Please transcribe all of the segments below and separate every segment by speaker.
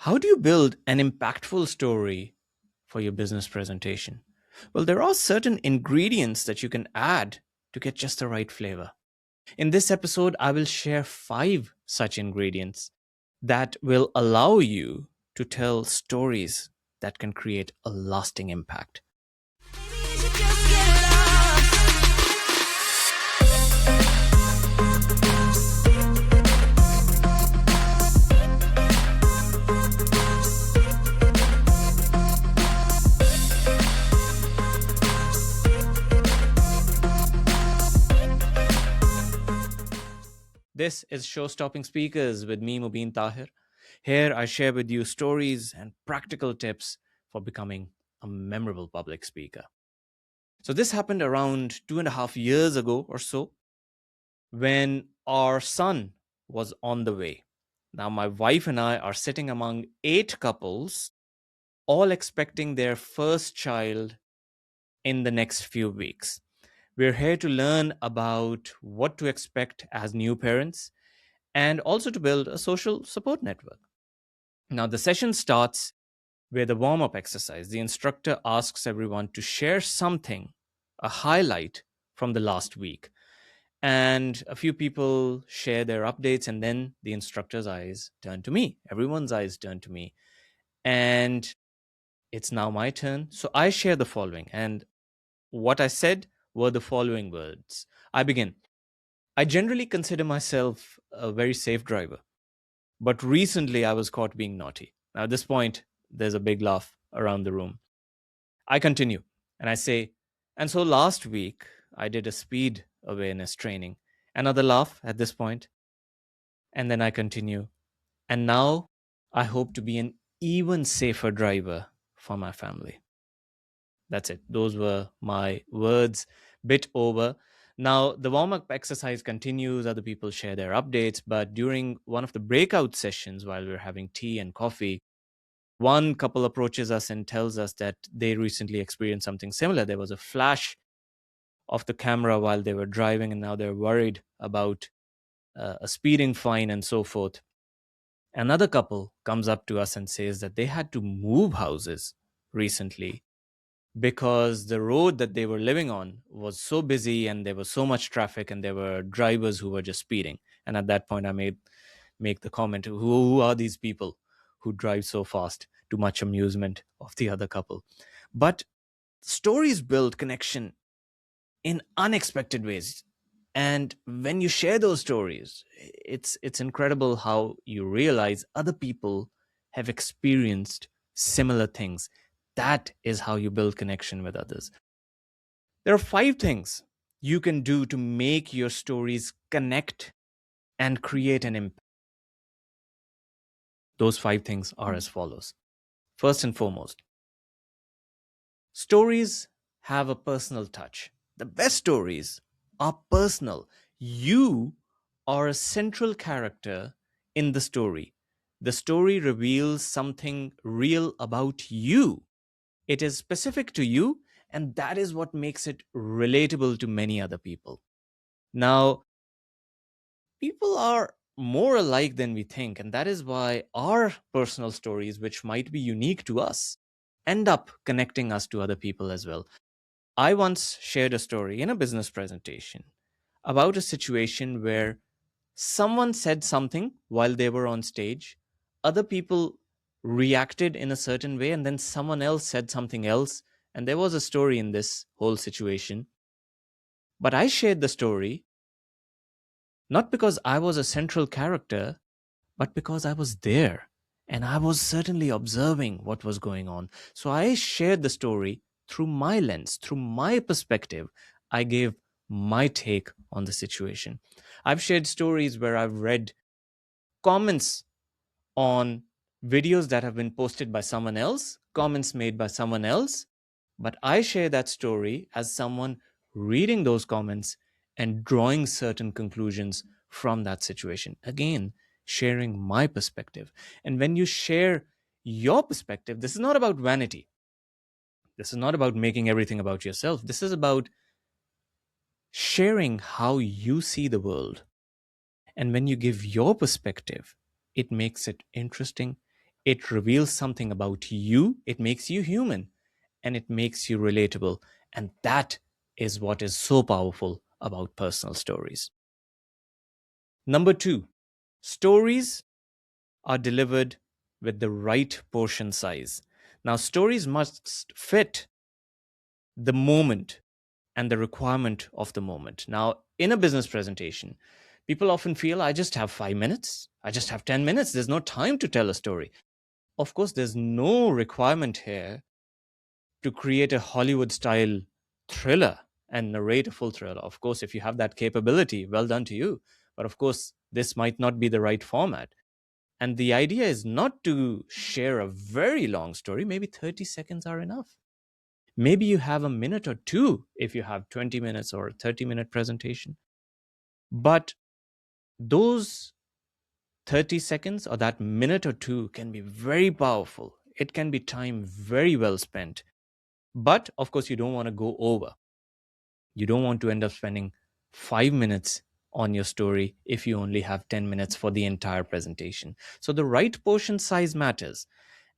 Speaker 1: How do you build an impactful story for your business presentation? Well, there are certain ingredients that you can add to get just the right flavor. In this episode, I will share 5 such ingredients that will allow you to tell stories that can create a lasting impact. This is Show Stopping Speakers with me, Mobeen Tahir. Here I share with you stories and practical tips for becoming a memorable public speaker. So, this happened around 2.5 years ago or so when our son was on the way. Now, my wife and I are sitting among 8 couples, all expecting their first child in the next few weeks. We're here to learn about what to expect as new parents and also to build a social support network. Now, the session starts with a warm up exercise. The instructor asks everyone to share something, a highlight from the last week. And a few people share their updates, and then the instructor's eyes turn to me. Everyone's eyes turn to me. And it's now my turn. So I share the following. And what I said were the following words. I begin. I generally consider myself a very safe driver, but recently I was caught being naughty. Now, at this point, there's a big laugh around the room. I continue and I say, and so last week I did a speed awareness training. Another laugh at this point. And then I continue. And now I hope to be an even safer driver for my family. That's it. Those were my words, bit over. Now, the warm up exercise continues. Other people share their updates. But during one of the breakout sessions, while we're having tea and coffee, one couple approaches us and tells us that they recently experienced something similar. There was a flash of the camera while they were driving, and now they're worried about a speeding fine and so forth. Another couple comes up to us and says that they had to move houses recently because the road that they were living on was so busy and there was so much traffic and there were drivers who were just speeding. And at that point, I make the comment, who are these people who drive so fast, to much amusement of the other couple. But stories build connection in unexpected ways. And when you share those stories, it's incredible how you realize other people have experienced similar things. That is how you build connection with others. There are 5 things you can do to make your stories connect and create an impact. Those 5 things are as follows. First and foremost, stories have a personal touch. The best stories are personal. You are a central character in the story. The story reveals something real about you. It is specific to you, and that is what makes it relatable to many other people. Now, people are more alike than we think, and that is why our personal stories, which might be unique to us, end up connecting us to other people as well. I once shared a story in a business presentation about a situation where someone said something while they were on stage, other people reacted in a certain way, and then someone else said something else. And there was a story in this whole situation. But I shared the story not because I was a central character, but because I was there and I was certainly observing what was going on. So I shared the story through my lens, through my perspective. I gave my take on the situation. I've shared stories where I've read comments on videos that have been posted by someone else, comments made by someone else, but I share that story as someone reading those comments and drawing certain conclusions from that situation. Again, sharing my perspective. And when you share your perspective, this is not about vanity. This is not about making everything about yourself. This is about sharing how you see the world. And when you give your perspective, it makes it interesting, It reveals something about you, it makes you human, and it makes you relatable. And that is what is so powerful about personal stories. Number two, stories are delivered with the right portion size. Now, stories must fit the moment and the requirement of the moment. Now, in a business presentation, people often feel I just have 5 minutes, I just have 10 minutes, there's no time to tell a story. Of course, there's no requirement here to create a Hollywood style thriller and narrate a full thriller. Of course, if you have that capability, well done to you. But of course, this might not be the right format. And the idea is not to share a very long story. Maybe 30 seconds are enough. Maybe you have a minute or two if you have 20 minutes or a 30-minute presentation. But those 30 seconds or that minute or two can be very powerful. It can be time very well spent. But of course, you don't want to go over. You don't want to end up spending 5 minutes on your story if you only have 10 minutes for the entire presentation. So the right portion size matters.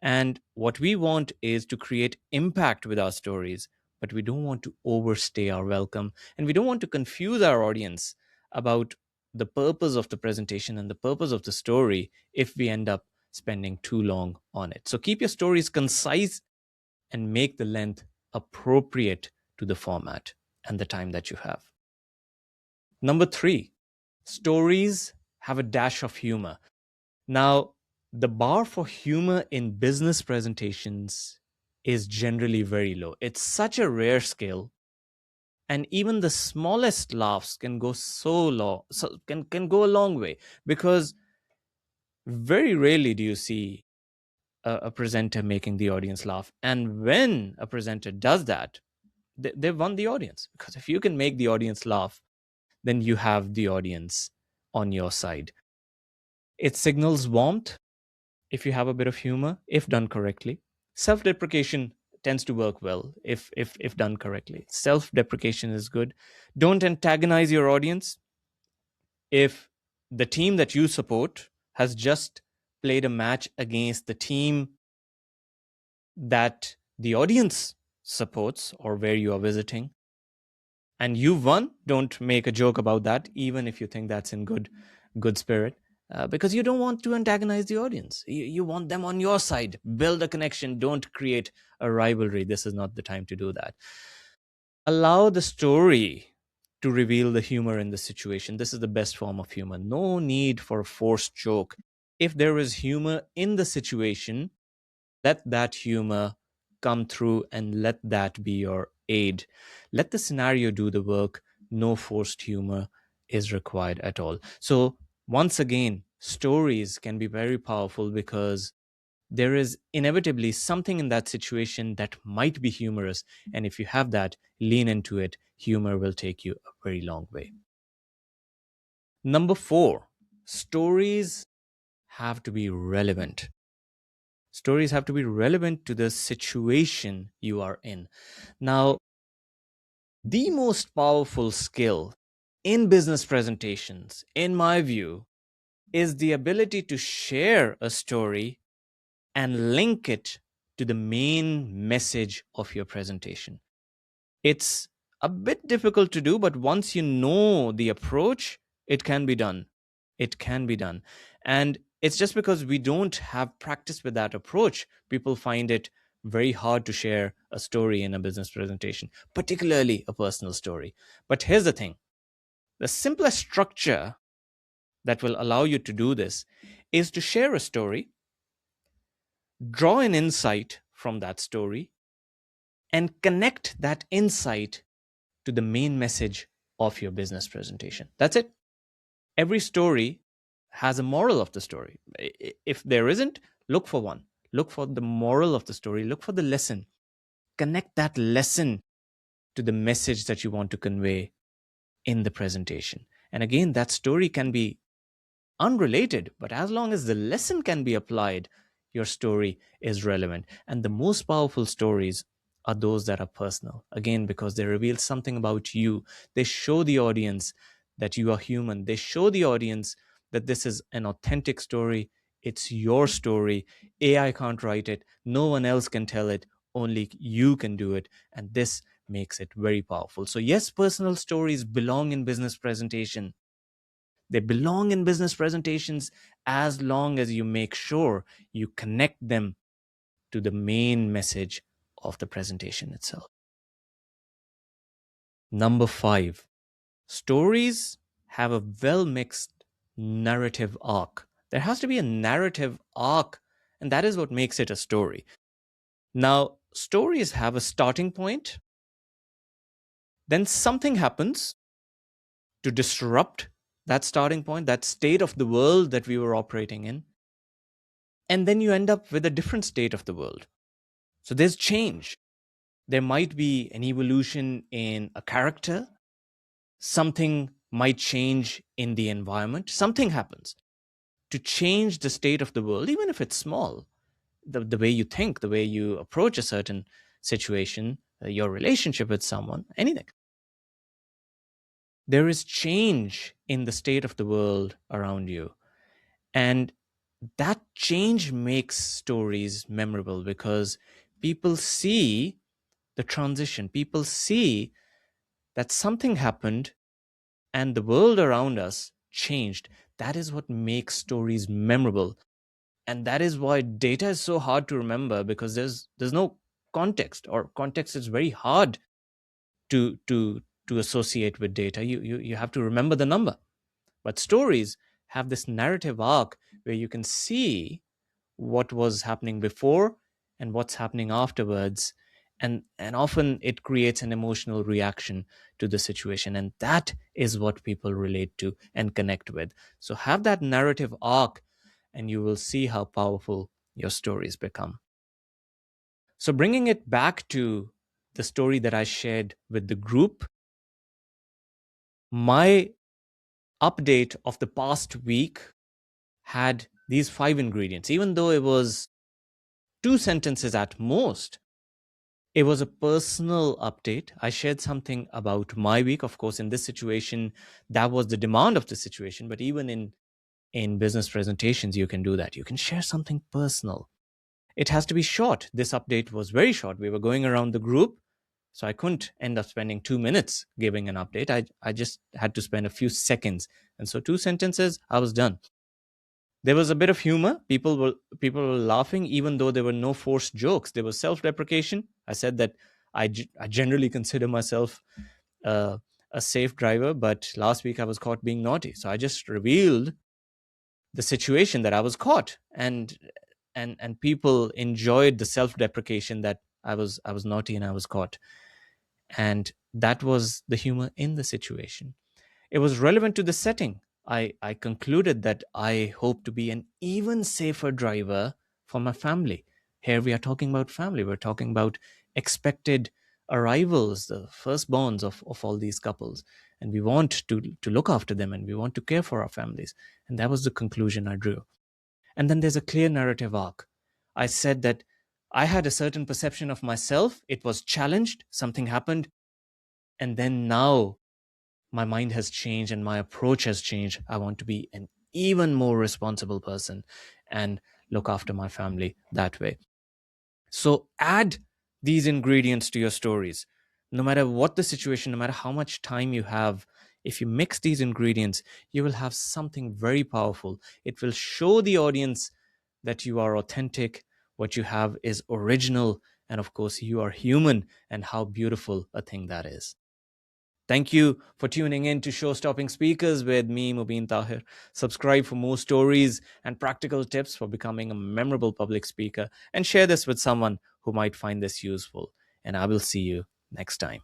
Speaker 1: And what we want is to create impact with our stories, but we don't want to overstay our welcome. And we don't want to confuse our audience about the purpose of the presentation and the purpose of the story if we end up spending too long on it. So keep your stories concise and make the length appropriate to the format and the time that you have. Number three, stories have a dash of humor. Now, the bar for humor in business presentations is generally very low. It's such a rare skill, and even the smallest laughs can go so low, so can go a long way, because very rarely do you see a presenter making the audience laugh. And when a presenter does that, they've won the audience, because if you can make the audience laugh, then you have the audience on your side. It signals warmth if you have a bit of humor, if done correctly. Self-deprecation tends to work well if done correctly. Self-deprecation is good. Don't antagonize your audience. If the team that you support has just played a match against the team that the audience supports or where you are visiting, and you've won, don't make a joke about that, even if you think that's in good spirit, because you don't want to antagonize the audience. You want them on your side. Build a connection. Don't create a rivalry. This is not the time to do that. Allow the story to reveal the humor in the situation. This is the best form of humor. No need for a forced joke. If there is humor in the situation, let that humor come through and let that be your aid. Let the scenario do the work. No forced humor is required at all. So, once again, stories can be very powerful because there is inevitably something in that situation that might be humorous. And if you have that, lean into it. Humor will take you a very long way. Number four, stories have to be relevant. Stories have to be relevant to the situation you are in. Now, the most powerful skill in business presentations, in my view, is the ability to share a story and link it to the main message of your presentation. It's a bit difficult to do, but once you know the approach, it can be done. It can be done. And it's just because we don't have practice with that approach, people find it very hard to share a story in a business presentation, particularly a personal story. But here's the thing, the simplest structure that will allow you to do this is to share a story, draw an insight from that story, and connect that insight to the main message of your business presentation. That's it. Every story has a moral of the story. If there isn't, look for one. Look for the moral of the story. Look for the lesson. Connect that lesson to the message that you want to convey in the presentation. And again, that story can be unrelated, but as long as the lesson can be applied, your story is relevant. And the most powerful stories are those that are personal. Again, because they reveal something about you. They show the audience that you are human. They show the audience that this is an authentic story. It's your story. AI can't write it. No one else can tell it. Only you can do it. And this makes it very powerful. So, yes, personal stories belong in business presentation. They belong in business presentations as long as you make sure you connect them to the main message of the presentation itself. Number five, stories have a well mixed narrative arc. There has to be a narrative arc, and that is what makes it a story. Now, stories have a starting point, then something happens to disrupt that starting point, that state of the world that we were operating in, and then you end up with a different state of the world. So there's change. There might be an evolution in a character, something might change in the environment, something happens to change the state of the world, even if it's small. The way you think, the way you approach a certain situation, your relationship with someone, anything. There is change in the state of the world around you. And that change makes stories memorable because people see the transition, people see that something happened and the world around us changed. That is what makes stories memorable. And that is why data is so hard to remember, because there's no context, or context is very hard to associate with data. You have to remember the number. But stories have this narrative arc where you can see what was happening before and what's happening afterwards, and often it creates an emotional reaction to the situation, and that is what people relate to and connect with. So have that narrative arc, and you will see how powerful your stories become. So bringing it back to the story that I shared with the group, my update of the past week had these five ingredients. Even though it was two sentences at most, it was a personal update. I shared something about my week. Of course, in this situation, that was the demand of the situation. But even in business presentations, you can do that. You can share something personal. It has to be short. This update was very short. We were going around the group, so I couldn't end up spending 2 minutes giving an update. I just had to spend a few seconds. And so two sentences, I was done. There was a bit of humor. People were laughing, even though there were no forced jokes. There was self-deprecation. I said that I generally consider myself uh, a safe driver, but last week I was caught being naughty. So I just revealed the situation that I was caught, and people enjoyed the self-deprecation that I was naughty and I was caught, and that was the humor in the situation. It was relevant to the setting. I concluded that I hope to be an even safer driver for my family. Here we are talking about family. We're talking about expected arrivals, the firstborns of all these couples. And we want to look after them, and we want to care for our families. And that was the conclusion I drew. And then there's a clear narrative arc. I said that I had a certain perception of myself. It was challenged, something happened. And then now my mind has changed and my approach has changed. I want to be an even more responsible person and look after my family that way. So add these ingredients to your stories. No matter what the situation, no matter how much time you have, if you mix these ingredients, you will have something very powerful. It will show the audience that you are authentic, what you have is original, and of course, you are human, and how beautiful a thing that is. Thank you for tuning in to Show Stopping Speakers with me, Mobeen Tahir. Subscribe for more stories and practical tips for becoming a memorable public speaker, and share this with someone who might find this useful. And I will see you next time.